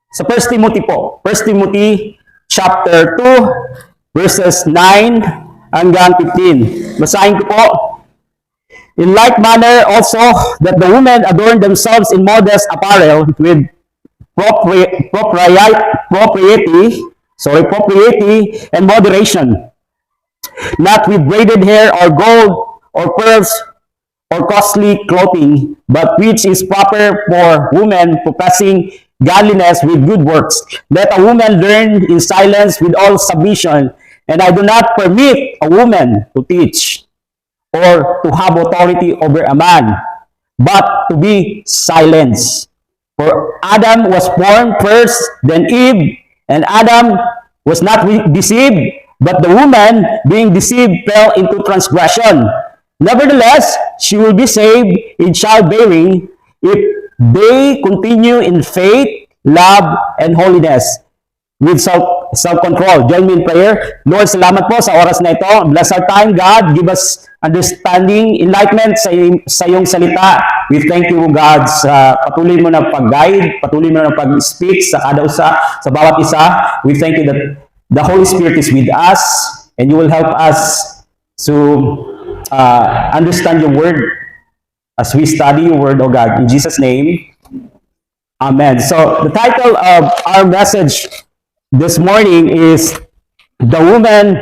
Sa 1 Timothy po. 1 Timothy chapter 2, verses 9 hanggang 15. Basahin ko po. In like manner also that the women adorn themselves in modest apparel with propriety and moderation, not with braided hair or gold or pearls or costly clothing, but which is proper for women professing godliness with good works. Let a woman learn in silence with all submission, and I do not permit a woman to teach or to have authority over a man, but to be silenced. For Adam was born first, then Eve, and Adam was not deceived, but the woman, being deceived, fell into transgression. Nevertheless, she will be saved in childbearing if they continue in faith, love, and holiness with self-control. Join me in prayer. Lord, salamat po sa oras na ito. Bless our time, God. Give us understanding, enlightenment sa iyong salita. We thank you, God, sa patuloy mo na pag-guide, patuloy mo na pag-speak sa kada usa, sa bawat isa. We thank you that the Holy Spirit is with us and you will help us to understand your word as we study your word, oh God. In Jesus' name, amen. So, the title of our message this morning is The Woman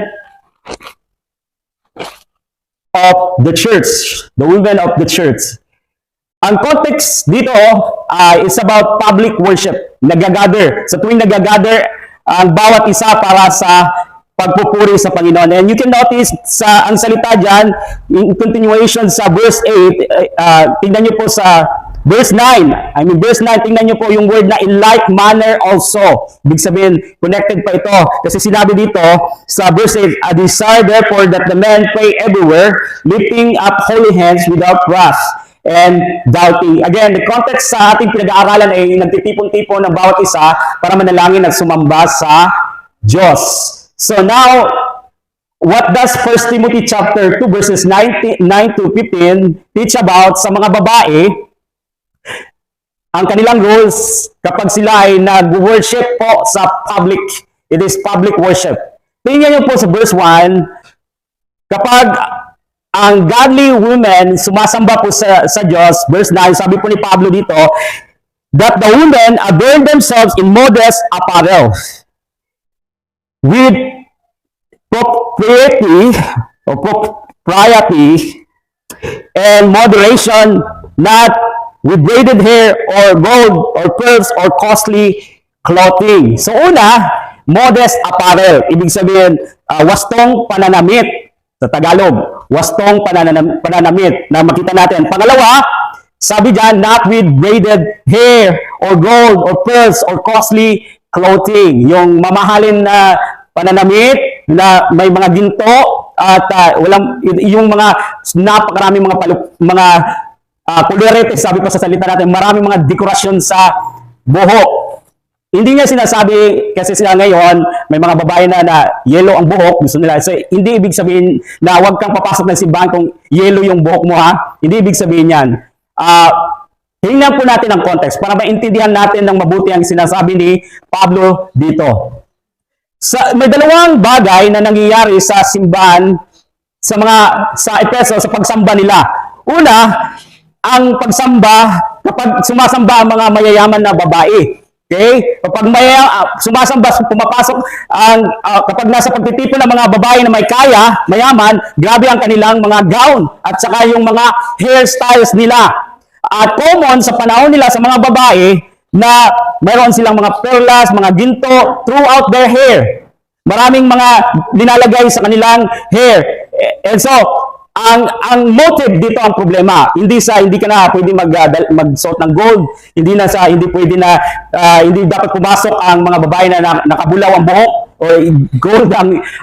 of the Church. The Women of the Church. Ang context dito is about public worship. Nagagather. Sa tuwing nagagather, ang bawat isa para sa pagpupuri sa Panginoon. And you can notice ang salita dyan, in continuation sa verse 8, tingnan nyo po sa verse 9, verse 9, tingnan nyo po yung word na in like manner also. Ibig sabihin, connected pa ito. Kasi sinabi dito sa verse 8, I desire therefore that the men pray everywhere, lifting up holy hands without wrath and doubting. Again, the context sa ating pinag-aaralan ay nagtitipon-tipon ng bawat isa para manalangin at sumamba sa Diyos. So now, what does 1 Timothy chapter 2 verses 9 to 15 teach about sa mga babae? Ang kanilang rules kapag sila ay nag-worship po sa public. It is public worship. Tingnan niyo po sa verse 1, kapag ang godly women sumasamba po sa Diyos, verse 9, sabi po ni Pablo dito, that the women adorn themselves in modest apparel with propriety and moderation, not with braided hair or gold or pearls or costly clothing. So una, modest apparel. Ibig sabihin, wastong pananamit. Sa Tagalog, wastong pananamit na makita natin. Pangalawa, sabi dyan, not with braided hair or gold or pearls or costly clothing. Yung mamahalin na pananamit na may mga ginto at yung mga napakaraming mga kulirete, sabi po sa salita natin, maraming mga dekorasyon sa buhok. Hindi niya sinasabi, kasi sila ngayon, may mga babae na yellow ang buhok, gusto nila. So, hindi ibig sabihin na huwag kang papasok ng simbahan kung yellow yung buhok mo, ha? Hindi ibig sabihin yan. Tingnan po natin ang context para maintindihan natin ng mabuti ang sinasabi ni Pablo dito. May dalawang bagay na nangyayari sa simbahan sa Efeso, sa pagsamba nila. Una, ang pagsamba kapag sumasamba ang mga mayayaman na babae. Okay? Kapag sumasamba, pumapasok kapag nasa pagtitipon ng mga babae na may kaya, mayaman, grabe ang kanilang mga gown at saka yung mga hairstyles nila. At common sa panahon nila sa mga babae na mayroon silang mga perlas, mga ginto throughout their hair. Maraming mga linalagay sa kanilang hair. And so, ang motive dito ang problema. Hindi ka na pwede magsuot ng gold, hindi dapat pumasok ang mga babae na nakabulaw ang buhok o gold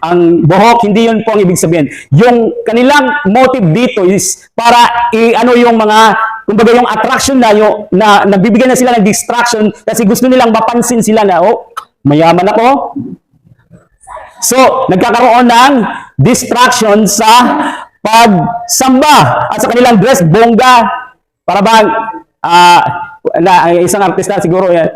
ang buhok. Hindi yun po ang ibig sabihin. Yung kanilang motive dito is para yung mga kumbaga yung attraction na nagbibigyan na sila ng distraction kasi gusto nilang mapansin sila na mayaman ako. So, nagkakaroon ng distraction sa pagsamba at sa kanilang dress, bongga, para bang na isang artista siguro yan,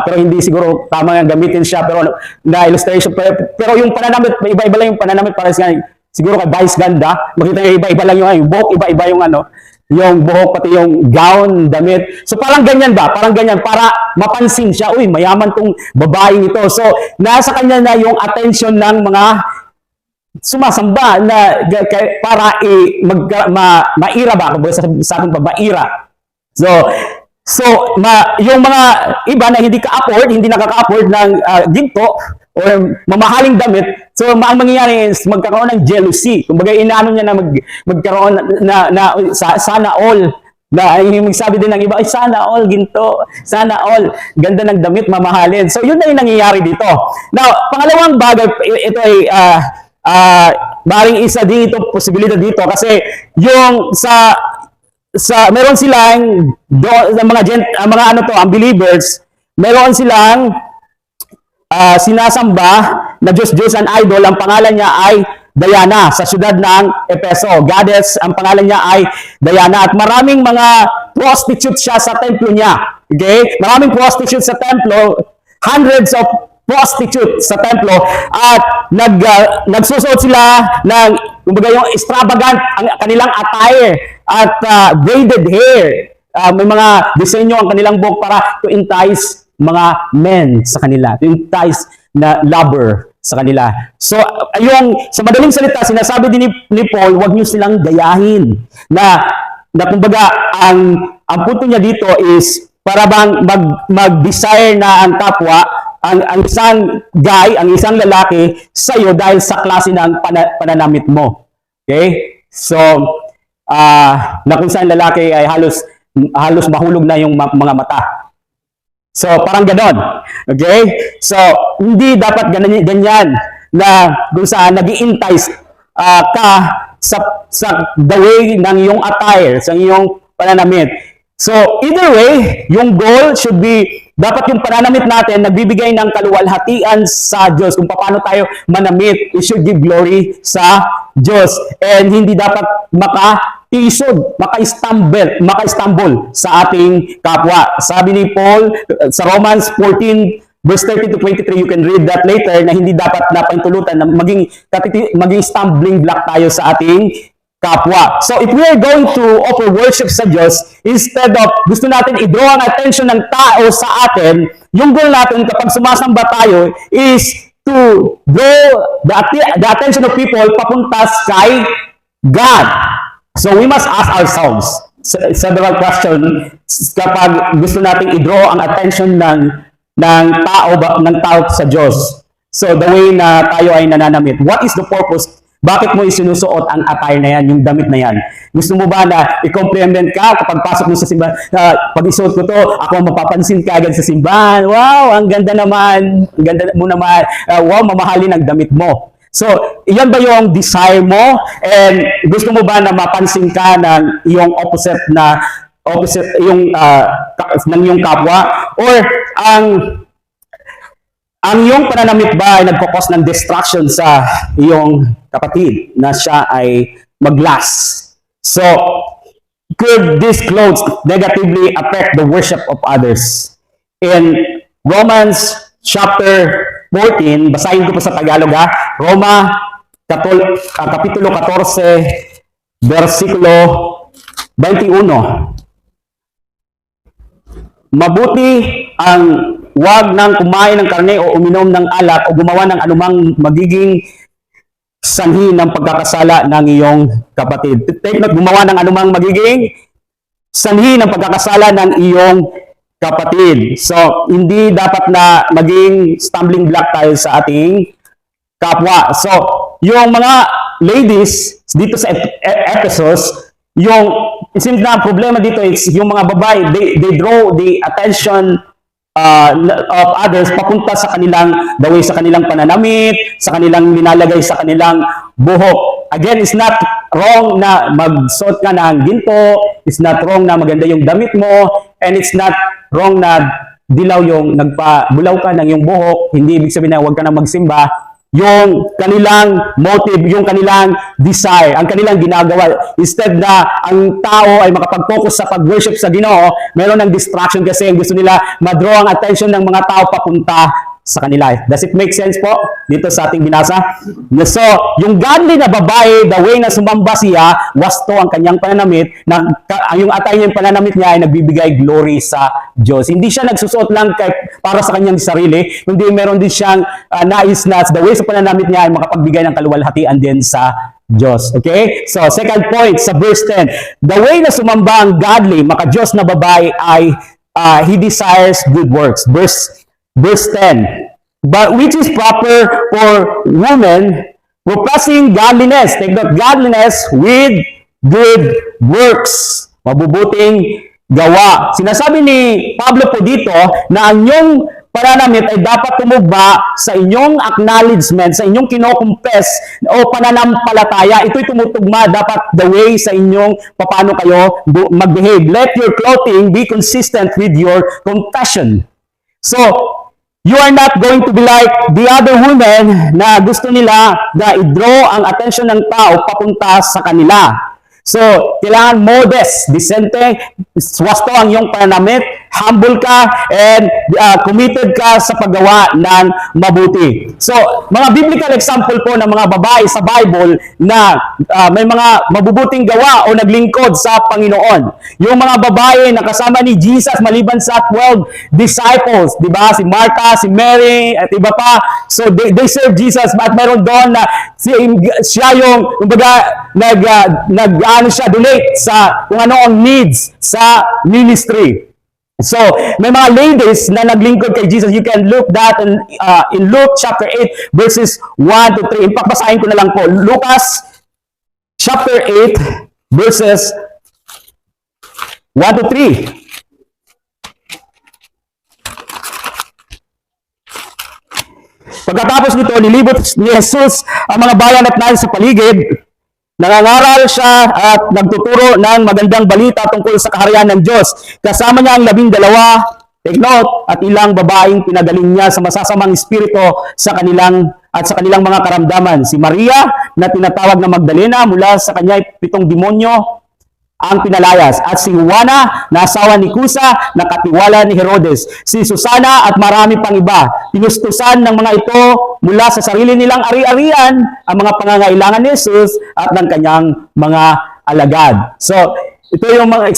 pero hindi siguro tama nga gamitin siya, pero na illustration, pero yung pananamit, iba-iba lang yung pananamit para sa siguro kay Vice ganda, makita niyo iba-iba lang yung buhok, iba-iba yung yung buhok, pati yung gown, damit. So parang ganyan ba? Parang ganyan para mapansin siya, uy, mayaman tong babaeng ito. So nasa kanya na yung attention ng mga sumasamba na para maira ba? Sa akin pa, maira. Yung mga iba na hindi ka-afford, hindi nakaka-afford ng ginto or mamahaling damit, so ang mangyayari is magkaroon ng jealousy. Kumbaga inaano niya na magkaroon na sana all, na yung sabi din ng iba, ay sana all ginto, sana all ganda ng damit mamahalin. So yun na yung nangyayari dito. Now, pangalawang bagay, ito ay maring isa dito, posibilidad dito kasi yung meron silang mga unbelievers, meron silang sinasamba na Diyos and idol. Ang pangalan niya ay Diana sa siyudad ng Efeso. Goddess, ang pangalan niya ay Diana. At maraming mga prostitutes siya sa templo niya. Okay? Maraming prostitutes sa templo. Hundreds of prostitutes sa templo. At nagsusuot sila ng, kumbaga yung extravagant, ang kanilang attire at braided hair. May mga disenyo ang kanilang buhok para to entice mga men sa kanila, to entice na lover sa kanila. So, sa madaling salita, sinasabi din ni Paul, huwag niyo silang gayahin. Na kumbaga, ang punto niya dito is, para bang mag-desire na ang kapwa, ang isang guy, ang isang lalaki, sa'yo dahil sa klase ng pananamit mo. Okay? So, na kung saan lalaki ay halos mahulog na yung mga mata. So, parang ganon. Okay? So, hindi dapat ganyan na kung saan nag-i-entice ka sa the way ng iyong attire, sa iyong pananamit. So, either way, yung goal should be, dapat yung pananamit natin nagbibigay ng kaluwalhatian sa Diyos. Kung paano tayo manamit, it should give glory sa Diyos. And hindi dapat maka-stumble sa ating kapwa. Sabi ni Paul sa Romans 14 verse 30 to 23, you can read that later, na hindi dapat na paintulutan na maging stumbling block tayo sa ating kapwa. So if we are going to offer worship sa Diyos, instead of gusto natin i-draw ang attention ng tao sa atin, yung goal natin kapag sumasamba tayo is to draw the attention of people papunta kay God. So we must ask ourselves several questions kapag gusto nating i-draw ang attention ng tao sa Diyos. So the way na tayo ay nananamit, what is the purpose? Bakit mo isinusuot ang attire na yan, yung damit na yan? Gusto mo ba na i-compliment ka kapag pasok mo sa simbahan? Pag isuot ko to, ako mapapansin ka agad sa simbahan. Wow, ang ganda naman. Ang ganda mo naman. Wow, mamahalin ang damit mo. So, iyan ba yung desire mo? And gusto mo ba na mapansin ka ng iyong opposite yung ng iyong kapwa? Or ang iyong pananamit ba ay nagkakos ng distraction sa iyong kapatid na siya ay mag-last? So, could these clothes negatively affect the worship of others? In Romans chapter 14, basahin ko po sa Tagalog ha. Roma, Kapitulo 14, versikulo 21. Mabuti ang wag nang kumain ng karne o uminom ng alak o gumawa ng anumang magiging sanhi ng pagkakasala ng iyong kapatid. Take note, gumawa ng anumang magiging sanhi ng pagkakasala ng iyong kapatid. So, hindi dapat na maging stumbling block tayo sa ating kapwa. So, yung mga ladies dito sa Ephesus, it seems na ang problema dito is yung mga babae, they draw the attention of others papunta sa kanilang the way, sa kanilang pananamit, sa kanilang nilalagay sa kanilang buhok. Again, it's not wrong na magsuot ka ng ginto, it's not wrong na maganda yung damit mo, and it's not wrong na nagpabulaw ka ng yung buhok. Hindi ibig sabihin na huwag ka na magsimba. yung kanilang motive, yung kanilang desire, ang kanilang ginagawa. Instead na ang tao ay makapag-focus sa pag-worship sa Ginoo, meron ng distraction kasi gusto nila ma-draw ang attention ng mga tao papunta sa kanila. Does it make sense po dito sa ating binasa? So, yung godly na babae, the way na sumamba siya, wasto ang kanyang pananamit, na yung atay niyang pananamit niya ay nagbibigay glory sa Diyos. Hindi siya nagsusuot lang para sa kanyang sarili, kundi meron din siyang nais na the way sa pananamit niya ay makapagbigay ng kaluwalhatian din sa Diyos. Okay? So, second point sa verse 10. The way na sumamba ang godly, maka-Diyos na babae ay he desires good works. Verse 10, but which is proper for women, professing godliness. Take note, godliness with good works. Mabubuting gawa. Sinasabi ni Pablo po dito na ang inyong pananamit ay dapat tumugma sa inyong acknowledgement, sa inyong kinokompes o pananampalataya. Ito'y tumutugma dapat the way sa inyong paano kayo mag-behave. Let your clothing be consistent with your confession. So, you are not going to be like the other women na gusto nila na i-draw ang attention ng tao papunta sa kanila. So, kailangan modest, decente, swasto ang iyong pananamit, humble ka, and committed ka sa paggawa ng mabuti. So, mga biblical example po ng mga babae sa Bible na may mga mabubuting gawa o naglingkod sa Panginoon. Yung mga babae na kasama ni Jesus maliban sa 12 disciples, di ba? Si Martha, si Mary, at iba pa. So, they serve Jesus, at meron doon na siya yung, siya donate sa kung ano ang needs sa ministry. So, may mga ladies na naglingkod kay Jesus. You can look that in Luke chapter 8 verses 1 to 3. Ipagbasahin ko na lang po. Lucas chapter 8 verses 1 to 3. Pagkatapos nito, nilibot ni Jesus ang mga bayan at nayon sa paligid. Nangangaral siya at nagtuturo ng magandang balita tungkol sa kaharian ng Diyos. Kasama niya ang 12, take note, at ilang babaeng pinagaling niya sa masasamang espiritu sa kanilang mga karamdaman. Si Maria na tinatawag na Magdalena, mula sa kanya 7 demonyo ang pinalayas. At si Juana na asawa ni Kusa na katiwala ni Herodes. Si Susana at marami pang iba. Pinustusan ng mga ito mula sa sarili nilang ari-arian ang mga pangangailangan ni Jesus at ng kanyang mga alagad. So, ito yung mga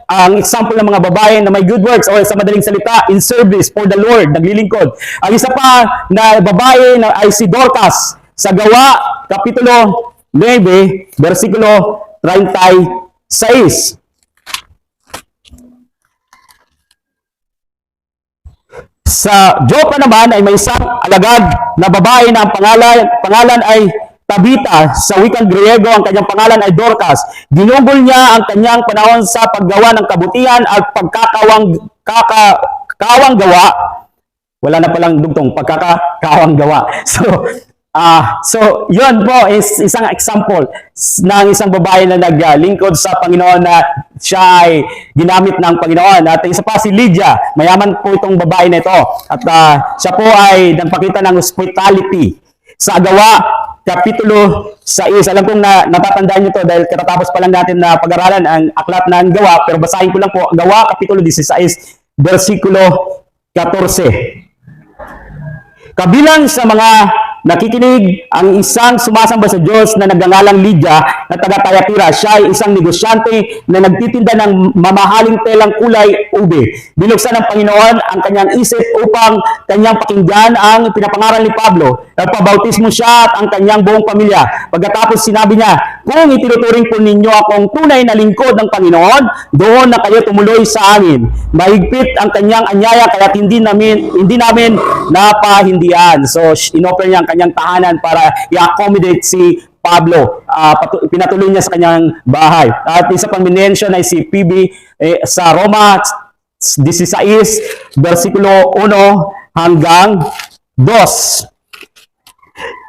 ang example ng mga babae na may good works o sa madaling salita, in service for the Lord, naglilingkod. Ang isa pa na babae na ay si Dorcas sa Gawa, Kapitulo 9, versikulo 36. Sa Jopa naman ay may isang alagad na babae na ang pangalan ay Tabita. Sa wikang Griego, ang kanyang pangalan ay Dorcas. Ginugol niya ang kanyang panahon sa paggawa ng kabutihan at pagkakawang gawa. Wala na palang dugtong, pagkakawang gawa. So, yun po is isang example ng isang babae na naglingkod sa Panginoon na siya ay ginamit ng Panginoon. At isa pa si Lydia, mayaman po itong babae na ito. At siya po ay nagpakita ng hospitality. Sa Gawa, Kapitulo 6. Alam kong natatandaan nyo ito dahil katatapos pa lang natin na pag-aralan ang aklat ng Gawa. Pero basahin ko lang po, Gawa, Kapitulo 16, versikulo 14. Kabilang sa mga nakikinig ang isang sumasamba sa Diyos na nagngangalang Lydia na taga-Thyatira. Siya ay isang negosyante na nagtitinda ng mamahaling telang kulay ube. Binuksan ng Panginoon ang kanyang isip upang kanyang pakinggan ang pinapangaral ni Pablo. Nagpabautismo siya at ang kanyang buong pamilya. Pagkatapos sinabi niya, kung itinuturing po ninyo akong tunay na lingkod ng Panginoon, doon na kayo tumuloy sa amin. Mahigpit ang kanyang anyaya kaya hindi namin napahindian. So, inoffer niya ang kanyang tahanan para i-accommodate si Pablo. Pinatuloy niya sa kanyang bahay. At isa pang minention ay si Phoebe sa Roma 16, versikulo 1 hanggang 2.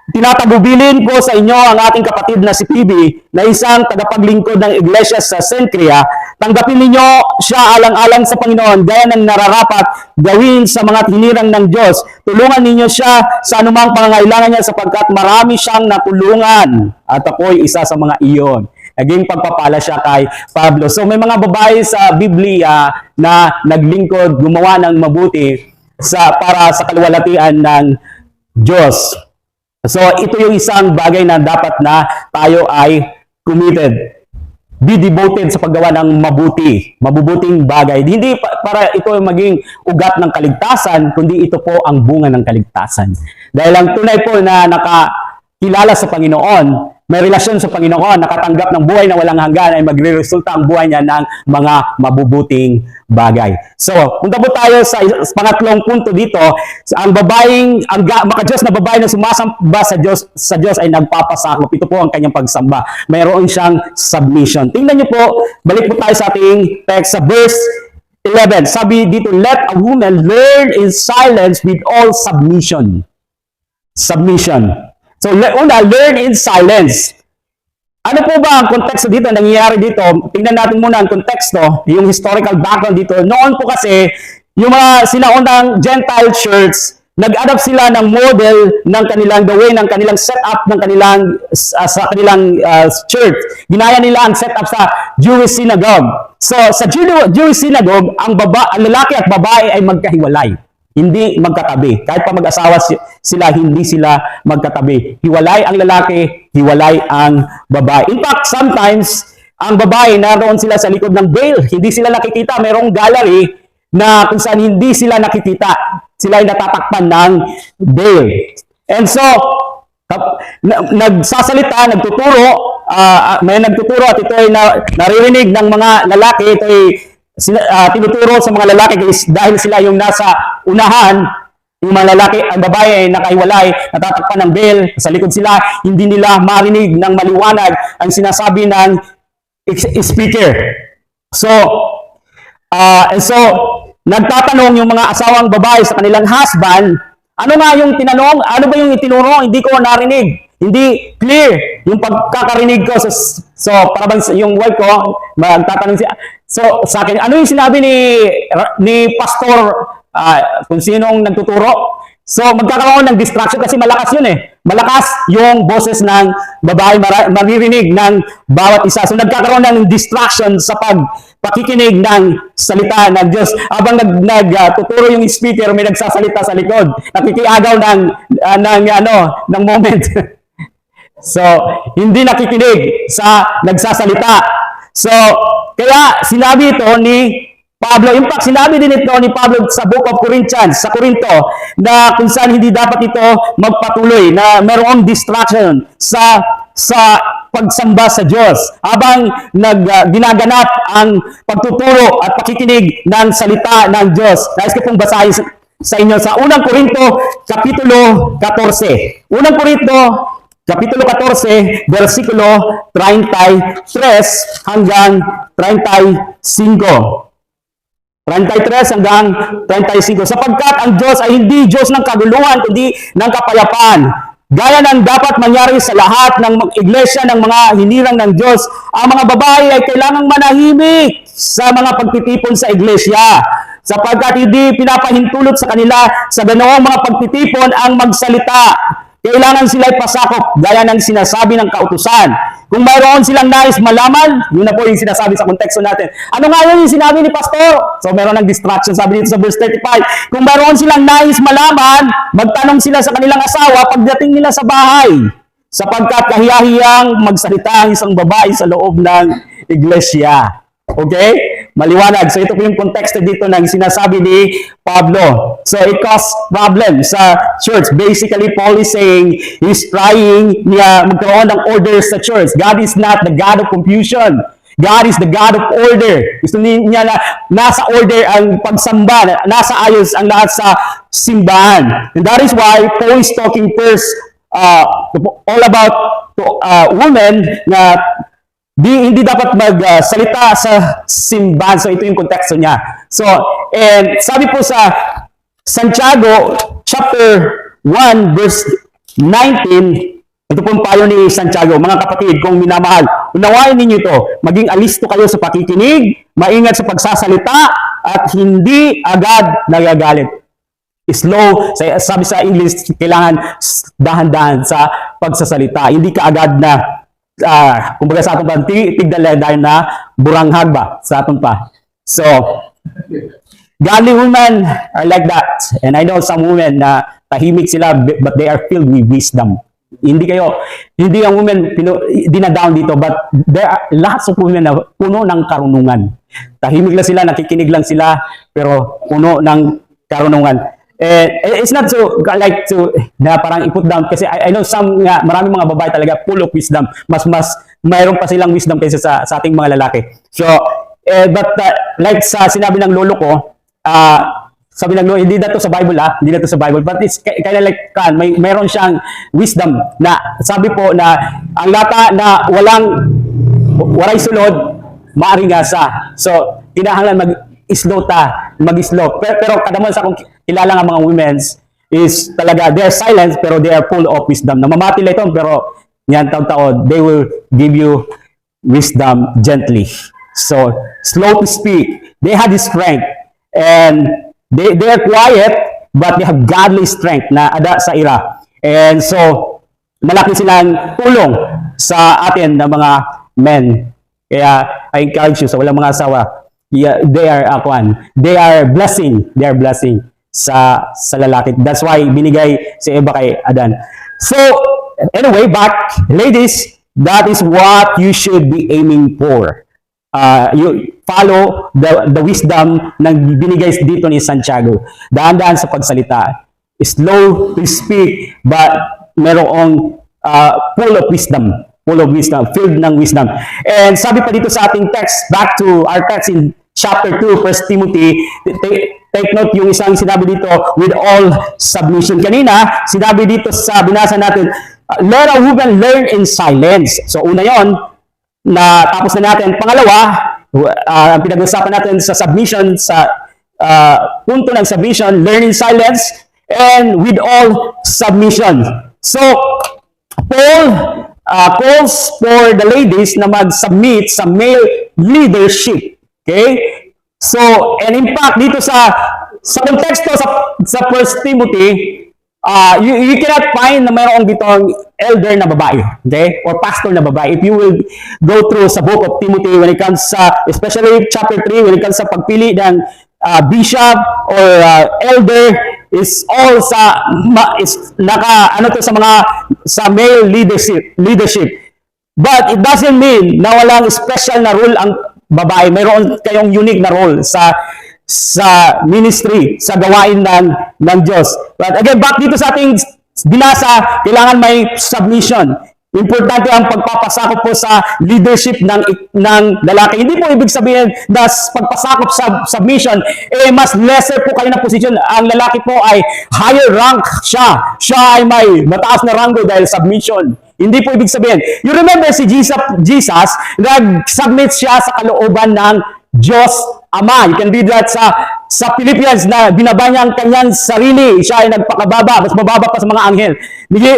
Tinatagubilin ko sa inyo ang ating kapatid na si Phoebe na isang tagapaglingkod ng iglesia sa Cenchrea. Tanggapin ninyo siya alang-alang sa Panginoon, gaya ng nararapat gawin sa mga hinirang ng Diyos. Tulungan ninyo siya sa anumang pangangailangan niya sapagkat marami siyang natulungan. At ako'y isa sa mga iyon. Naging pagpapala siya kay Pablo. So may mga babae sa Biblia na naglingkod, gumawa ng mabuti para sa kaluwalhatian ng Diyos. So ito yung isang bagay na dapat na tayo ay committed. Be devoted sa paggawa ng mabubuting bagay. Hindi para ito maging ugat ng kaligtasan, kundi ito po ang bunga ng kaligtasan. Dahil ang tunay po na nakakilala sa Panginoon, may relasyon sa Panginoon, nakatanggap ng buhay na walang hanggan, ay magre-resulta ang buhay niya ng mga mabubuting bagay. So, punta po tayo sa pangatlong punto dito. Ang babaeng, maka-Diyos na babae na sumasamba sa Diyos ay nagpapasakop. Ito po ang kanyang pagsamba. Mayroon siyang submission. Tingnan niyo po, balik po tayo sa ating text sa verse 11. Sabi dito, let a woman learn in silence with all submission. Submission. So, una, learn in silence. Ano po ba ang konteksto dito, nangyayari dito? Tingnan natin muna ang konteksto, yung historical background dito. Noon po kasi, yung mga sinaunang Gentile church, nag-adapt sila ng model ng kanilang, the way ng kanilang setup ng kanilang, sa kanilang church. Ginaya nila ang setup sa Jewish synagogue. So, sa Jewish synagogue, ang lalaki at babae ay magkahiwalay. Hindi magkatabi. Kahit pa mag-asawa sila, hindi sila magkatabi. Hiwalay ang lalaki, hiwalay ang babae. In fact, sometimes, ang babae, naroon sila sa likod ng veil. Hindi sila nakikita. Mayroong gallery na kung saan hindi sila nakikita. Sila ay natatakpan ng veil. And so, nagsasalita, nagtuturo, may nagtuturo at ito ay naririnig ng mga lalaki. Ito ay tinuturo sa mga lalaki dahil sila yung nasa unahan, yung mga lalaki, ang babae ay nakahiwalay, natatakpan ng veil, sa likod sila, hindi nila marinig ng maliwanag ang sinasabi ng speaker. So, nagtatanong yung mga asawang babae sa kanilang husband, ano nga yung tinanong, ano ba yung itinuro, hindi ko narinig, hindi clear yung pagkakarinig ko. So para bang yung wife ko, magtatanong siya, so sa akin, ano yung sinabi ni pastor, kung sinong nagtuturo? So magkakaroon ng distraction kasi malakas yun eh. Malakas yung boses ng babae, maririnig ng bawat isa. So nagkakaroon ng distraction sa pakikinig ng salita ng Diyos. Habang nagtuturo yung speaker, may nagsasalita sa likod. Nakikiagaw ng moment. So, hindi nakikinig sa nagsasalita. So, kaya sinabi ito ni Pablo, in fact, sinabi din ito ni Pablo sa Book of Corinthians, sa Corinto, na kung saan hindi dapat ito magpatuloy, na mayroong distraction sa pagsamba sa Diyos habang ginaganap ang pagtuturo at pakikinig ng salita ng Diyos. Nais ko pong basahin sa inyo sa Unang Korinto, Kapitulo 14. Unang Korinto, Kapitulo 14, versikulo 33 hanggang 35. 33 hanggang 35. Sapagkat ang Diyos ay hindi Diyos ng kaguluhan, kundi ng kapayapaan. Gaya ng dapat mangyari sa lahat ng iglesia ng mga hinirang ng Diyos, ang mga babae ay kailangang manahimik sa mga pagtitipon sa iglesia. Sapagkat hindi pinapahintulot sa kanila sa ganoong mga pagtitipon ang magsalita. Kailangan sila ipasakop gaya ng sinasabi ng kautusan. Kung mayroon silang nais malaman, yun na po yung sinasabi sa konteksto natin. Ano nga yun yung sinabi ni Pastor? So meron ng distraction, sabi dito sa verse 35. Kung mayroon silang nais malaman, magtanong sila sa kanilang asawa pagdating nila sa bahay. Sapagkat kahiyahiyang magsalita ang isang babae sa loob ng iglesia. Okay? Maliwanag. So ito po yung konteksto dito ng sinasabi ni Pablo. So it causes problem sa church. Basically, Paul is saying he's trying magkaroon ng order sa church. God is not the God of confusion. God is the God of order. Gusto niya na nasa order ang pagsamba, nasa ayos ang lahat sa simbahan. And that is why Paul is talking first all about women na hindi dapat magsalita sa simbahan. So ito yung konteksto niya. So, and sabi po sa Santiago chapter 1 verse 19, Ito pong payo ni Santiago, mga kapatid, kung minamahal, unawain ninyo ito, maging alisto kayo sa pakikinig, maingat sa pagsasalita, at hindi agad nagagalit. Slow, sabi sa English, kailangan dahan-dahan sa pagsasalita. Hindi ka agad na, kumbaga sa atin pa, tigdalayan na buranghag ba sa atin pa. So, godly women are like that. And I know some women na tahimik sila, but they are filled with wisdom. Hindi ang women dinadown dito, but there are lots of women na puno ng karunungan. Tahimik lang sila, nakikinig lang sila, pero puno ng karunungan. It's not so like to na parang i-put down, kasi I know maraming mga babae talaga full of wisdom. Mas mayroon pa silang wisdom kaysa sa ating mga lalaki. So, but like sa sinabi ng lolo ko, sabi ng Lord, hindi na to sa Bible hindi na to sa Bible, but it's kind of like mayroon siyang wisdom na sabi po na ang lata na walay sulod, maaring asa. So, kinahanglan mag-slow. Pero kadamon sa akong kilala ng mga women's is talaga, they are silent pero they are full of wisdom. Namamati lang ito, pero yan taon-taon, they will give you wisdom gently. So, slow to speak. They have this strength. And they are quiet, but they have godly strength na ada sa ira. And so, malaki silang tulong sa atin na mga men. Kaya, I encourage you, sa walang mga asawa, they are blessing. They are blessing sa lalaki. That's why binigay si Eva kay Adan. So, anyway, back, ladies, that is what you should be aiming for. You follow the wisdom na binigay dito ni Santiago. Daan-daan sa pagsalita. Slow to speak, but merong full of wisdom, filled ng wisdom. And sabi pa dito sa ating text, back to our text in chapter 2, 1 Timothy, take note yung isang sinabi dito, with all submission. Kanina, sinabi dito sa binasa natin, let a woman learn in silence. So una yon, na tapos na natin. Pangalawa, ang pinag-usapan natin sa submission, sa punto ng submission, learn in silence, and with all submission. So, Paul calls for the ladies na mag-submit sa male leadership. Okay? So, and in fact, dito sa konteksto sa 1 Timothy, you cannot find na mayroong ditong elder na babae, okay? Or pastor na babae. If you will go through sa book of Timothy, when it comes sa, especially chapter 3, when it comes sa pagpili ng bishop or elder, is all sa sa male leadership. But it doesn't mean na walang special na role ang babae. Mayroon kayong unique na role sa ministry, sa gawain ng Diyos. But again, back dito sa ating binasa, kailangan may submission. Importante ang pagpapasakop po sa leadership ng lalaki. Hindi po ibig sabihin na pagpasakop sa submission, mas lesser po kayo na posisyon. Ang lalaki po ay higher rank siya. Siya ay may mataas na rango dahil submission. Hindi po ibig sabihin. You remember si Jesus, nag-submit siya sa kalooban ng Diyos Ama. You can read that sa Philippians na binaba niya ang kanyang sarili. Siya ay nagpakababa, mas mababa pa sa mga anghel.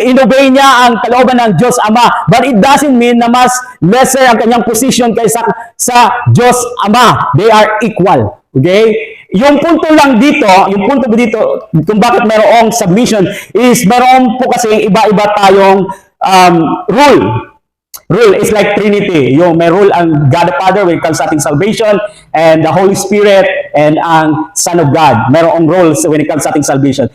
Inobey niya ang kalooban ng Diyos Ama. But it doesn't mean na mas lesser ang kanyang position kaysa sa Diyos Ama. They are equal. Okay? Yung punto dito, kung bakit mayroong submission, is mayroon po kasi iba-iba tayong rule. Rule is like Trinity. Yung may rule ang God the Father when it comes sa ating salvation, and the Holy Spirit, and ang Son of God. Mayroong rules when it comes sa ating salvation.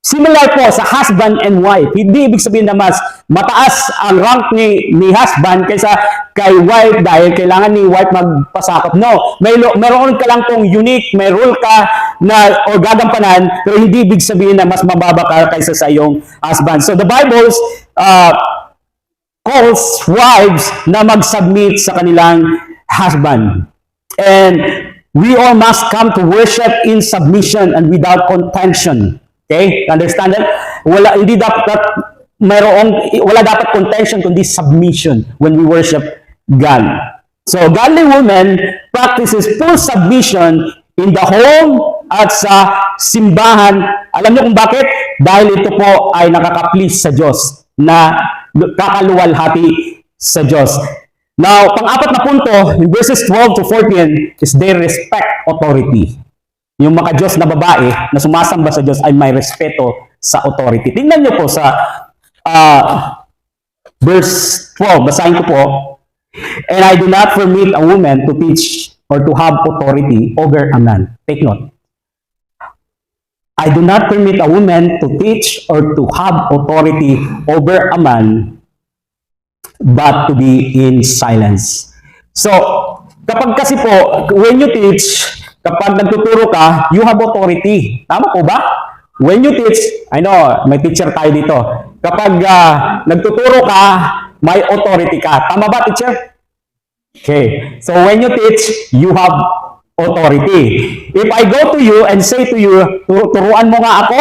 Similar po sa husband and wife. Hindi ibig sabihin na mas mataas ang rank ni husband kaysa kay wife dahil kailangan ni wife magpasakop. No. Mayroon ka lang pong unique, may rule ka na o gagampanan, pero hindi ibig sabihin na mas mababa ka kaysa sa iyong husband. So the Bible calls wives na mag-submit sa kanilang husband. And we all must come to worship in submission and without contention. Okay? Understand that? Wala dapat contention kundi submission when we worship God. So, godly woman practices full submission in the home at sa simbahan. Alam niyo kung bakit? Dahil ito po ay nakaka-please sa Diyos na kakaluwalhati sa Diyos. Now, pang-apat na punto, in verses 12 to 14, is they respect authority. Yung mga Diyos na babae na sumasamba sa Diyos ay may respeto sa authority. Tingnan niyo po sa verse 12, basahin ko po. And I do not permit a woman to teach or to have authority over a man. Take note. I do not permit a woman to teach or to have authority over a man, but to be in silence. So, kapag kasi po, when you teach, kapag nagtuturo ka, you have authority. Tama po ba? When you teach, I know, may teacher tayo dito. Kapag nagtuturo ka, may authority ka. Tama ba, teacher? Okay. So, when you teach, you have authority. If I go to you and say to you, turuan mo nga ako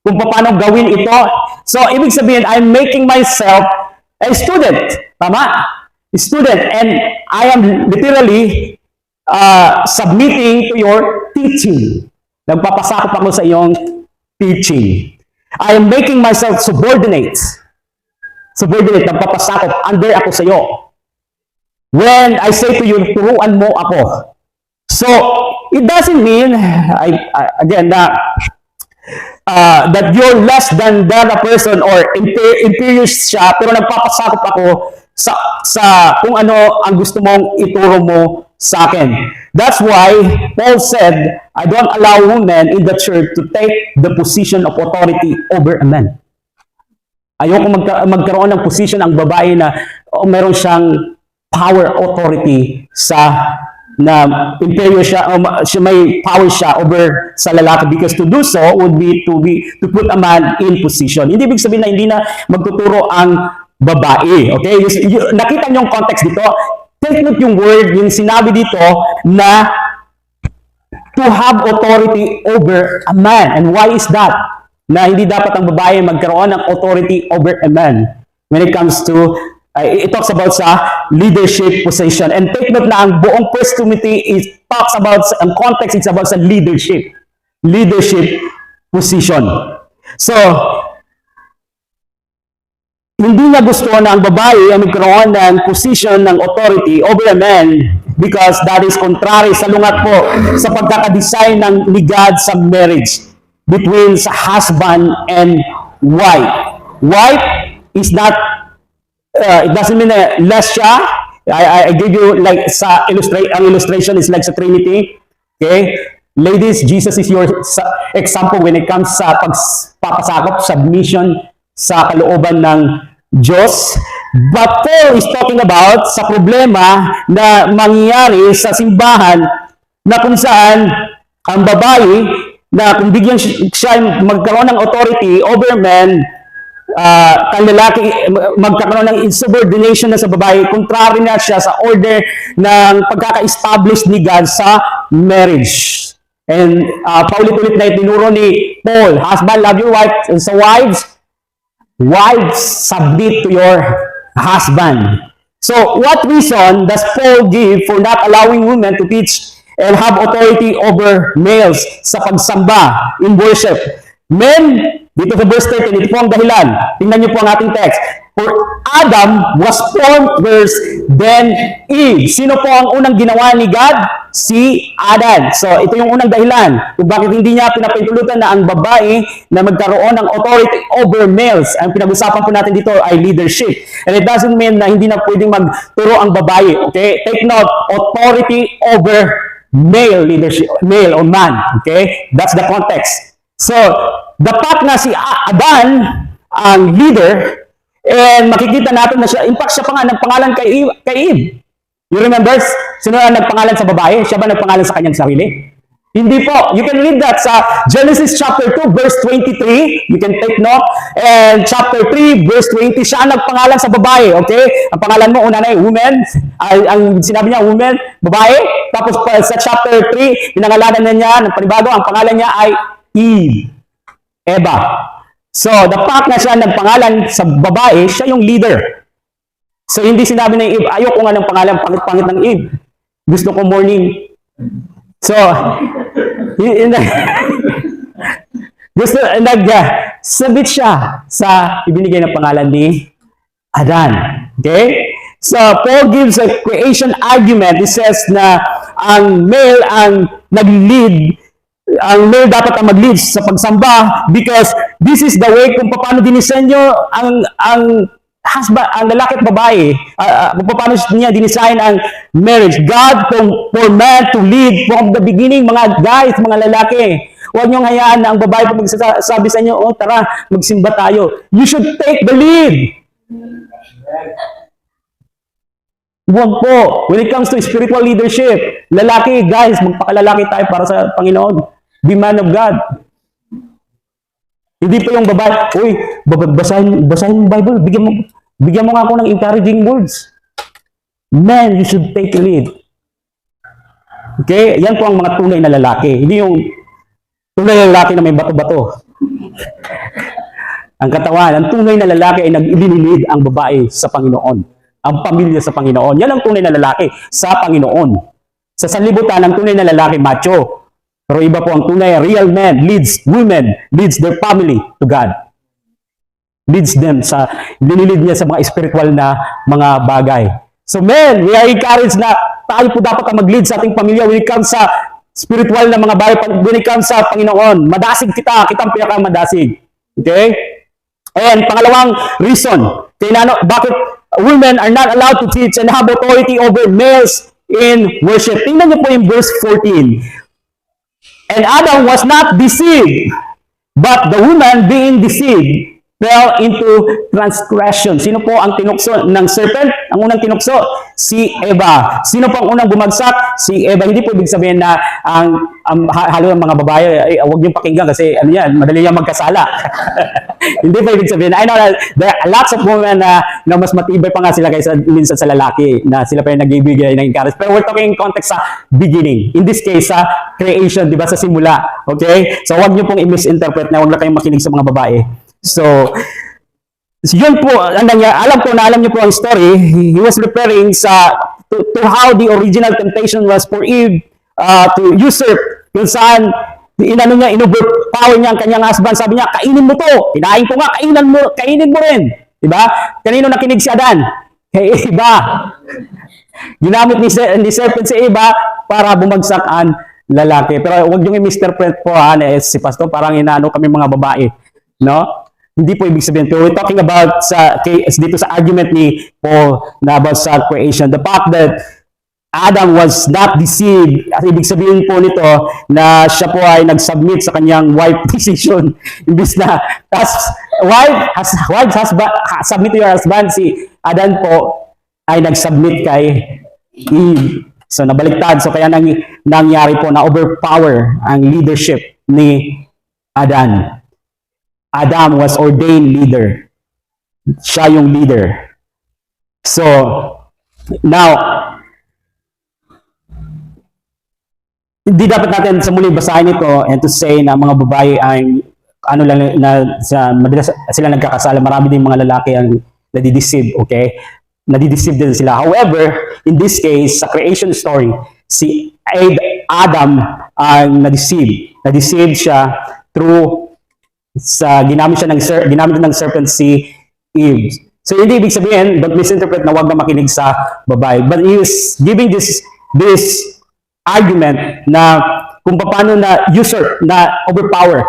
kung paano gawin ito. So, ibig sabihin, I'm making myself a student. Tama? A student. And I am literally submitting to your teaching. Nagpapasakop ako sa iyong teaching. I am making myself subordinate. Subordinate. Nagpapasakop. Under ako sa iyo. When I say to you, turuan mo ako. So, it doesn't mean, again, that you're less than the other person or inferior siya, pero nagpapasakop ako sa kung ano ang gusto mong ituro mo sa akin. That's why Paul said, I don't allow women in the church to take the position of authority over a man. Ayoko magkaroon ng position ang babae na meron siyang power authority na inferior siya, may power siya over sa lalaki, because to do so would be to put a man in position. Hindi ibig sabihin na hindi na magtuturo ang babae. Okay? Nakita niyo yung context dito. Take note yung word, yung sinabi dito na to have authority over a man. And why is that? Na hindi dapat ang babae magkaroon ng authority over a man when it comes to it talks about sa leadership position. And take note na ang buong 1 Timothy talks about, ang context it's about sa leadership position. So, hindi niya gusto na ang babae ay magkaroon ng position ng authority over a man because that is contrary sa lungat po sa pagkakadesign ni God sa marriage between sa husband and wife. Wife is not it doesn't mean na less siya. I give you like sa illustration is like sa Trinity. Okay? Ladies, Jesus is your example when it comes sa pagpapasakop, submission sa kalooban ng Diyos. But Paul is talking about sa problema na mangyayari sa simbahan na kung saan ang babae na kung bigyan siya magkaroon ng authority over men, ang lalaki magkakaroon ng insubordination na sa babae, contrary na siya sa order ng pagkaka-establish ni God sa marriage. And paulit-ulit na itinuro ni Paul, husband, love your wife. And so wives, submit to your husband. So what reason does Paul give for not allowing women to teach and have authority over males sa pagsamba in worship? Men, dito sa verse 13, ito po ang dahilan. Tingnan niyo po ang ating text. For Adam was formed first, then Eve. Sino po ang unang ginawa ni God? Si Adam. So, ito yung unang dahilan kung bakit hindi niya pinapahintulutan na ang babae na magkaroon ng authority over males. Ang pinag-usapan po natin dito ay leadership. And it doesn't mean na hindi na pwedeng magturo ang babae. Okay? Take note, authority over male leadership, male or man. Okay? That's the context. So, the fact na si Adan ang leader, and makikita natin na siya, in fact, siya pa nga nagpangalan kay Eve. You remember? Sino ang nagpangalan sa babae? Siya ba nagpangalan sa kanyang sarili? Hindi po. You can read that sa Genesis chapter 2, verse 23. You can take note. And chapter 3, verse 20, siya ang nagpangalan sa babae. Okay? Ang pangalan mo, una na yung woman. Ang sinabi niya, woman, babae. Tapos sa chapter 3, pinangalanan na niya ng panibago, ang pangalan niya ay Eve. Eva. So, the fact na siya nagpangalan sa babae, siya yung leader. So, hindi sinabi ng Eve, ayoko nga ng pangalan, pangit-pangit ng Eve. Gusto ko morning. So, sabit siya sa ibinigay na pangalan ni Adan. Okay? So, Paul gives a creation argument. He says na ang male ang nag-lead, ang male dapat ang mag-lead sa pagsamba because this is the way kung paano dinisenyo ang husband, ang lalaki at babae, kung paano niya dinesign ang marriage. God for man to lead from the beginning, mga guys, mga lalaki. Huwag niyong hayaan na ang babae pag magsasabi sa inyo, oh tara, magsimba tayo. You should take the lead. Huwag po. When it comes to spiritual leadership, lalaki, guys, magpakalalaki tayo para sa Panginoon. Be man of God. Hindi po yung babae, uy, basahin yung Bible, bigyan mo nga ako ng encouraging words. Man, you should take the lead. Okay? Yan po ang mga tunay na lalaki. Hindi yung tunay na lalaki na may bato-bato. Ang katawan, ang tunay na lalaki ay nag-ililid ang babae sa Panginoon. Ang pamilya sa Panginoon. Yan ang tunay na lalaki sa Panginoon. Sa sanlibutan, ang tunay na lalaki, macho. Pero iba po ang tunay, real man leads women, leads their family to God. Leads them sa, linilid niya sa mga spiritual na mga bagay. So men, we are encouraged na tayo po dapat ang mag-lead sa ating pamilya when it comes sa spiritual na mga bagay, when it comes sa Panginoon. Madasig kita ang pinakamadasig. Okay? And pangalawang reason, bakit women are not allowed to teach and have authority over males in worship. Tingnan niyo po yung verse 14. And Adam was not deceived, but the woman being deceived fell into transgression. Sino po ang tinukso ng serpent? Ang unang tinukso, si Eva. Sino po ang unang bumagsak? Si Eva. Hindi po ibig sabihin na ang halo ng mga babae, huwag niyong pakinggan kasi ano yan, madali yan magkasala. Hindi po ibig sabihin. I know that there are lots of women na mas matibay pa nga sila kaysa minsan sa lalaki na sila pa yung nag-ibigay ng encourage. Pero we're talking in context sa beginning. In this case, sa creation, di ba, sa simula. Okay? So huwag niyo pong i-misinterpret na huwag na kayong makinig sa mga babae. So, yun po, alam niyo po ang story. He was referring to how the original temptation was for Eve to usurp kung saan inoverpower niya ang kanyang husband. Sabi niya, kainin mo to. Kinain ko nga, kainin mo rin. Diba? Kanino nakinig si Adan? Kay Eva. Ginamit ni serpent si Eva para bumagsak ang lalaki. Pero huwag niyong i-misinterpret po si Pastor, parang inaano kami mga babae. No? Hindi po ibig sabihin. Pero we're talking about dito sa argument ni Paul na about sa creation. The fact that Adam was not deceived. At ibig sabihin po nito na siya po ay nag-submit sa kanyang wife decision. Imbis na, submit to your husband. Si Adam po ay nag-submit kay Eve. So nabaliktad. So kaya nangyari po na overpower ang leadership ni Adam. Adam was ordained leader. Siya yung leader. So, now, hindi dapat natin sa muling basahin ito and to say na mga babae ay madalas sila nagkakasala. Marami din mga lalaki ang nadideceive, okay? Nadideceive din sila. However, in this case, sa creation story, si Adam ang nadeceive. Nadeceive siya through ginamit ng serpent si Eve. So hindi ibig sabihin, don't misinterpret na wag na makinig sa babae. But he is giving this argument na kung paano na usurp, na overpower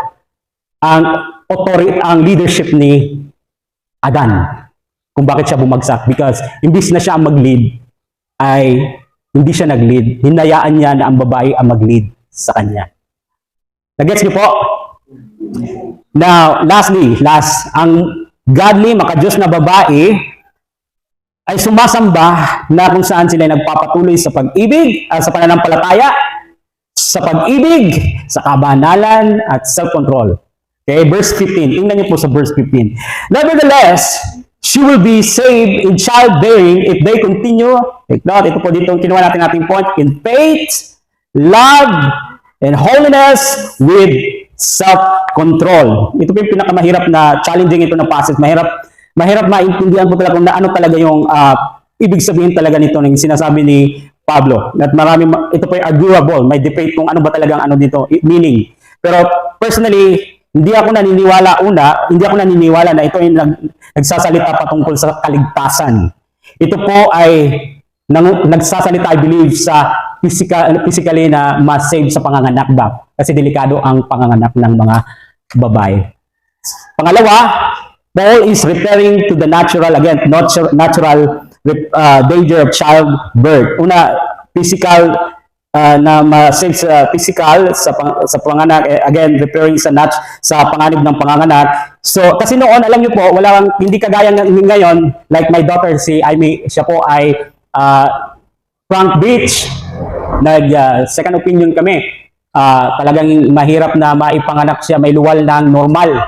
ang authority, ang leadership ni Adan. Kung bakit siya bumagsak. Because imbis na siya ang mag-lead, ay hindi siya nag-lead. Hinayaan niya na ang babae ang mag-lead sa kanya. Nag-gets niyo po? Now, last, ang godly, makadiyos na babae ay sumasamba na kung saan sila nagpapatuloy sa pag-ibig, sa pananampalataya, sa pag-ibig, sa kabanalan, at self-control. Okay, verse 15. Tingnan niyo po sa verse 15. Nevertheless, she will be saved in childbearing if they continue, ito po dito, kinuha natin ating point, in faith, love, and holiness with self-control. Ito po yung pinakamahirap na challenging ito na passage. Mahirap maintindihan po talaga kung ano talaga yung ibig sabihin talaga nito ng sinasabi ni Pablo. At ito po yung arguable. May debate kung ano ba talaga ang ano dito, meaning. Pero personally, hindi ako naniniwala na ito ay nagsasalita patungkol sa kaligtasan. Ito po ay nagsasalita, I believe, sa physically na ma-save sa panganganak ba? Kasi delikado ang panganganak ng mga babae. Pangalawa, Paul is referring to the natural danger of childbirth. Una, physical na ma-save sa physical sa panganak, again referring sa panganib ng panganganak. So kasi noon, alam niyo po, hindi kagaya ngayon, like my daughter si Amy, siya po ay Frank Beach, second opinion kami. Talagang mahirap na maipanganak siya, may luwal ng normal.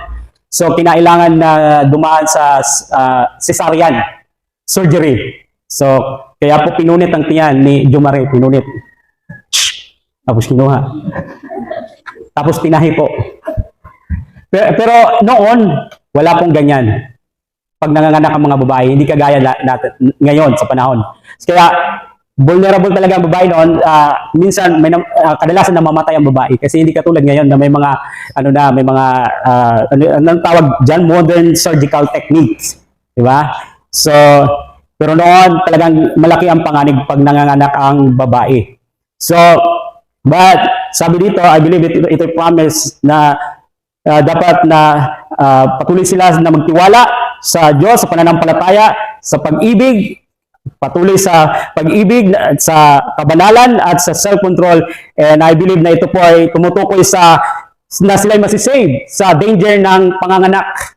So kinailangan na dumaan sa cesarean surgery. So kaya po pinunit ang tiyan ni Jumare, pinunit. Tapos kinuha. Tapos pinahi po. Pero noon, wala pong ganyan. Pag nanganganak ang mga babae, hindi kagaya natin ngayon sa panahon. Kaya vulnerable talaga ang babae noon. Minsan kadalasan namamatay ang babae kasi hindi katulad ngayon na may mga anong tawag diyan, modern surgical techniques, di ba? So pero noon talagang malaki ang panganib pag nanganganak ang babae. So but sabi dito, I believe ito promise na dapat na patuloy sila na magtiwala sa Diyos, sa pananampalataya, sa pag-ibig, patuloy sa pag-ibig, sa kabanalan at sa self-control. And I believe na ito po ay tumutukoy na sila ay masisave sa danger ng panganganak.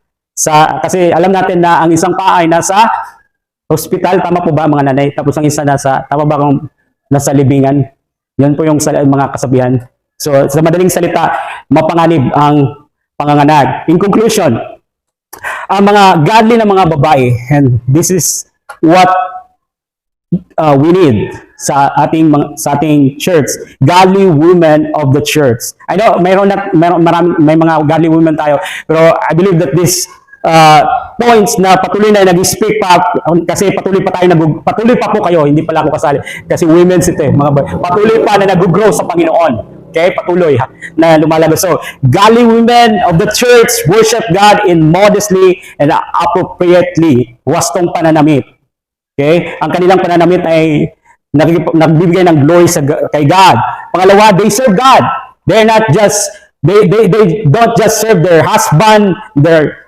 Kasi alam natin na ang isang paa ay nasa hospital, tama po ba mga nanay? Tapos ang isa tama ba kung nasa libingan? Yan po yung mga kasabihan. So sa madaling salita, mapanganib ang panganganak. In conclusion, ang mga godly na mga babae, and this is what we need sa ating church, godly women of the church. I know may mga godly women tayo, pero I believe that this points na patuloy na nag-speak pa kasi patuloy pa po kayo, hindi pala ako kasali kasi women's ito mga boy. Patuloy pa na nag-grow sa Panginoon. Okay, patuloy na lumalago. So, godly women of the church worship God in modestly and appropriately. Wastong pananamit. Okay? Ang kanilang pananamit ay nagbibigay ng glory kay God. Pangalawa, they serve God. They don't just serve their husband, their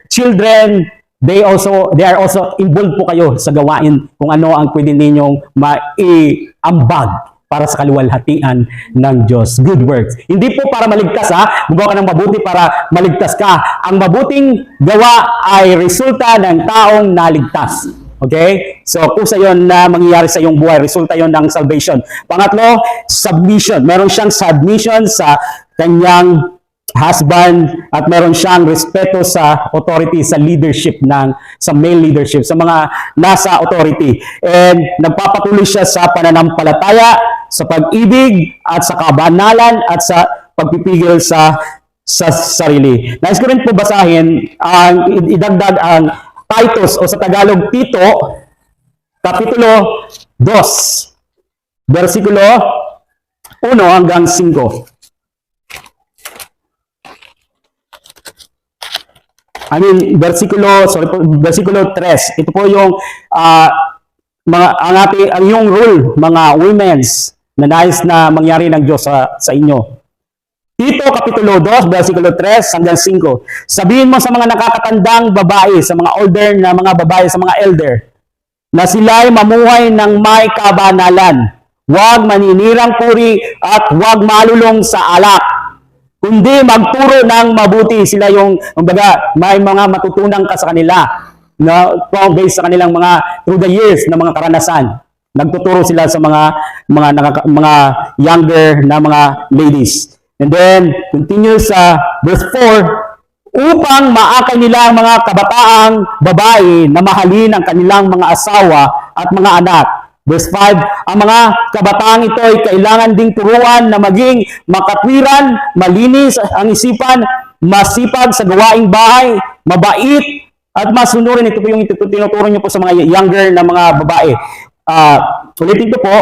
children. They are also involved po kayo sa gawain kung ano ang pwede ninyong maiambag para sa kaluwalhatian ng Diyos. Good works. Hindi po para maligtas Gumawa ka ng mabuti para maligtas ka. Ang mabuting gawa ay resulta ng taong naligtas. Okay? So, kusa yon na mangyayari sa iyong buhay. Resulta yon ng salvation. Pangatlo, submission. Meron siyang submission sa kanyang husband at meron siyang respeto sa authority, sa leadership sa male leadership, sa mga nasa authority. And nagpapatuloy siya sa pananampalataya, sa pag-ibig at sa kabanalan at sa pagpipigil sa sarili. Nais ko rin po basahin idagdag ang Titus o sa Tagalog Tito Kapitulo 2 versikulo 1 hanggang 5. Versikulo 3. Ito po yung ang yung rule, mga women's na nais na mangyari ng Diyos sa inyo. Tito Kapitulo 2, versikulo 3 hanggang 5. Sabihin mo sa mga nakakatandang babae, sa mga older na mga babae, sa mga elder, na sila'y mamuhay ng may kabanalan. Huwag maninirang puri at huwag malulong sa alak, kundi magturo ng mabuti. Sila yung, may mga matutunan ka sa kanila na based sa kanilang through the years na mga karanasan. Nagtuturo sila sa mga younger na mga ladies. And then, continue sa verse 4, upang maakay nila ang mga kabataang babae na mahalin ang kanilang mga asawa at mga anak. Verse 5, ang mga kabataang ito ay kailangan ding turuan na maging makatwiran, malinis ang isipan, masipag sa gawaing bahay, mabait, at masunurin. Ito po yung tinuturo niyo po sa mga younger na mga babae. Ulitin ko po,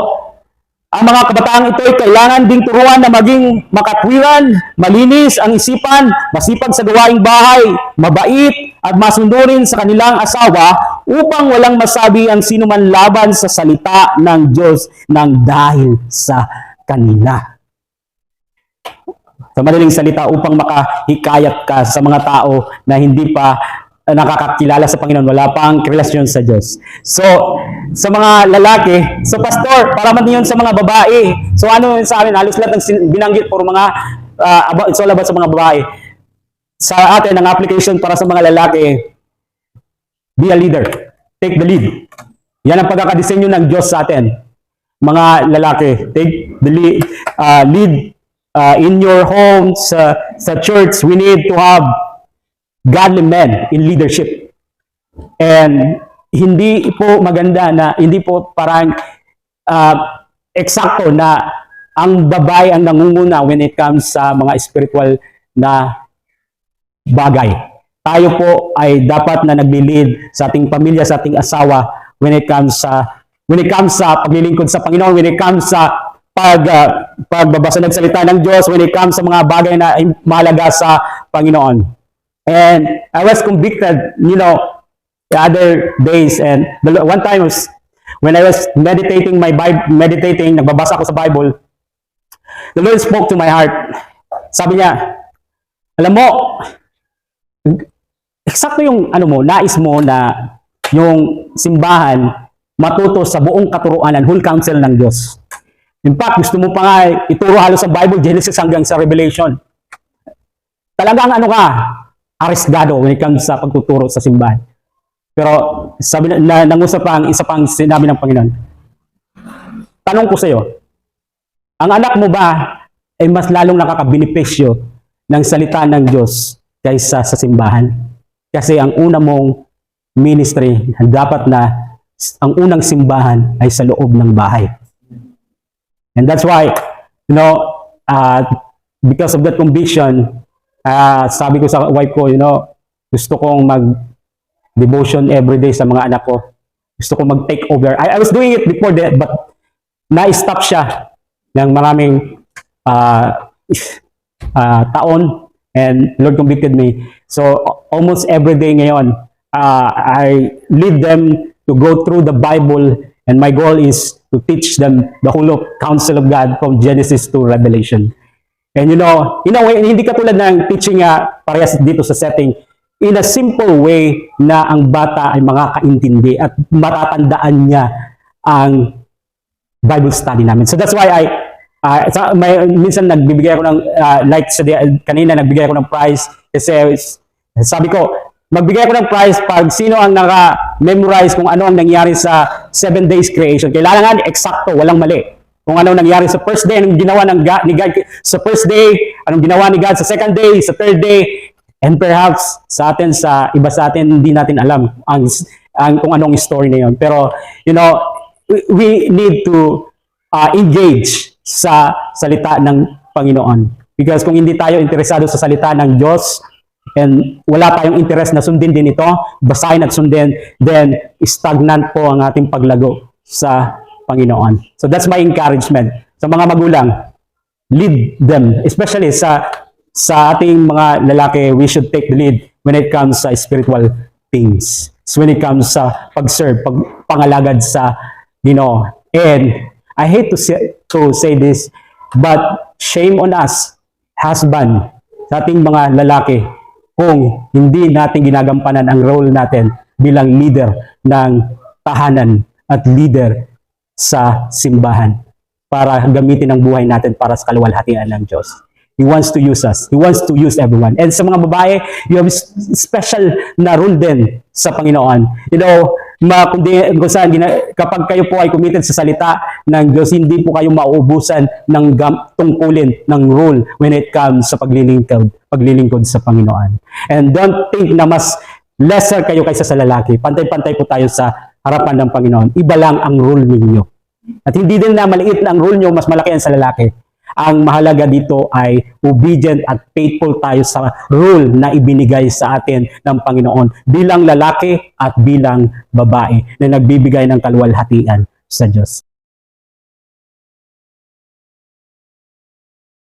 Ang mga kabataang ito ay kailangan ding turuan na maging makatwiran, malinis ang isipan, masipag sa gawaing bahay, mabait at masunurin sa kanilang asawa upang walang masabi ang sino man laban sa salita ng Diyos ng dahil sa kanila. Sa madaling salita, upang makahikayat ka sa mga tao na hindi pa nakakakilala sa Panginoon, wala pang relasyon sa Diyos. So, sa mga lalaki, so pastor, para man yun sa mga babae. So ano yun sa amin, halos lahat ng binanggit puro mga, it's all about sa mga babae. Sa atin, ang application para sa mga lalaki, be a leader. Take the lead. Yan ang pagkakadesenyo ng Diyos sa atin. Mga lalaki, take the lead, in your homes, sa church, we need to have godly men in leadership. And hindi po maganda na, hindi po parang eksakto na ang babae ang nangunguna when it comes sa mga spiritual na bagay. Tayo po ay dapat na nagli-lead sa ating pamilya, sa ating asawa when it comes sa paglilingkod sa Panginoon, when it comes sa pagbabasa ng salita ng Diyos, when it comes sa mga bagay na mahalaga sa Panginoon. And I was convicted, the other days, and one time was when I was meditating nagbabasa ako sa Bible, the Lord spoke to my heart. Sabi niya, alam mo, eksakto yung nais mo na yung simbahan matuto sa buong katuruan and whole counsel ng Diyos. In fact, gusto mo pa nga ituro halos sa Bible, Genesis hanggang sa Revelation. Talagang arriesgado when it comes sa pagtuturo sa simbahan. Pero sabi na nangusap pa ang isa pang sinabi ng Panginoon. Tanong ko sa iyo, ang anak mo ba ay mas lalong nakakabenepisyo ng salita ng Diyos kaysa sa simbahan? Kasi ang una mong ministry, dapat na ang unang simbahan ay sa loob ng bahay. And that's why, because of that conviction, sabi ko sa wife ko, gusto kong mag-devotion every day sa mga anak ko. Gusto kong mag-take over. I was doing it before that, but na-stop siya ng maraming taon, and Lord convicted me. So, almost every day ngayon, I lead them to go through the Bible, and my goal is to teach them the whole counsel of God from Genesis to Revelation. And hindi katulad ng teaching parehas dito sa setting, in a simple way na ang bata ay makakaintindi at matatandaan niya ang Bible study namin. So that's why minsan nagbibigay ako ng, kanina nagbigay ako ng prize kasi sabi ko, magbigay ako ng prize pag sino ang naka-memorize kung ano ang nangyari sa 7 days creation. Kailangan eksakto, walang mali. Kung ano nangyari sa first day, anong ginawa ni God sa first day, anong ginawa ni God sa second day, sa third day, and perhaps sa iba sa atin, hindi natin alam kung anong story na yun. Pero, we need to engage sa salita ng Panginoon. Because kung hindi tayo interesado sa salita ng Diyos, and wala tayong interest na sundin din ito, basahin at sundin, then stagnant po ang ating paglago sa Panginoon. So that's my encouragement sa mga magulang. Lead them, especially sa ating mga lalaki. We should take the lead when it comes sa spiritual things. So when it comes sa pag-serve, pangalagad sa And I hate to say this, but shame on us, husband, sa ating mga lalaki, kung hindi natin ginagampanan ang role natin bilang leader ng tahanan at leader sa simbahan para gamitin ang buhay natin para sa kaluwalhatian ng Diyos. He wants to use us. He wants to use everyone. And sa mga babae, you have special na role din sa Panginoon. Kung saan, kapag kayo po ay committed sa salita ng Diyos, hindi po kayo mauubusan ng tungkulin ng role when it comes sa paglilingkod sa Panginoon. And don't think na mas lesser kayo kaysa sa lalaki. Pantay-pantay po tayo sa harapan ng Panginoon. Iba lang ang role ninyo. At hindi din na maliit na ang role nyo, mas malaki yan sa lalaki. Ang mahalaga dito ay obedient at faithful tayo sa role na ibinigay sa atin ng Panginoon bilang lalaki at bilang babae na nagbibigay ng kaluwalhatian sa Diyos.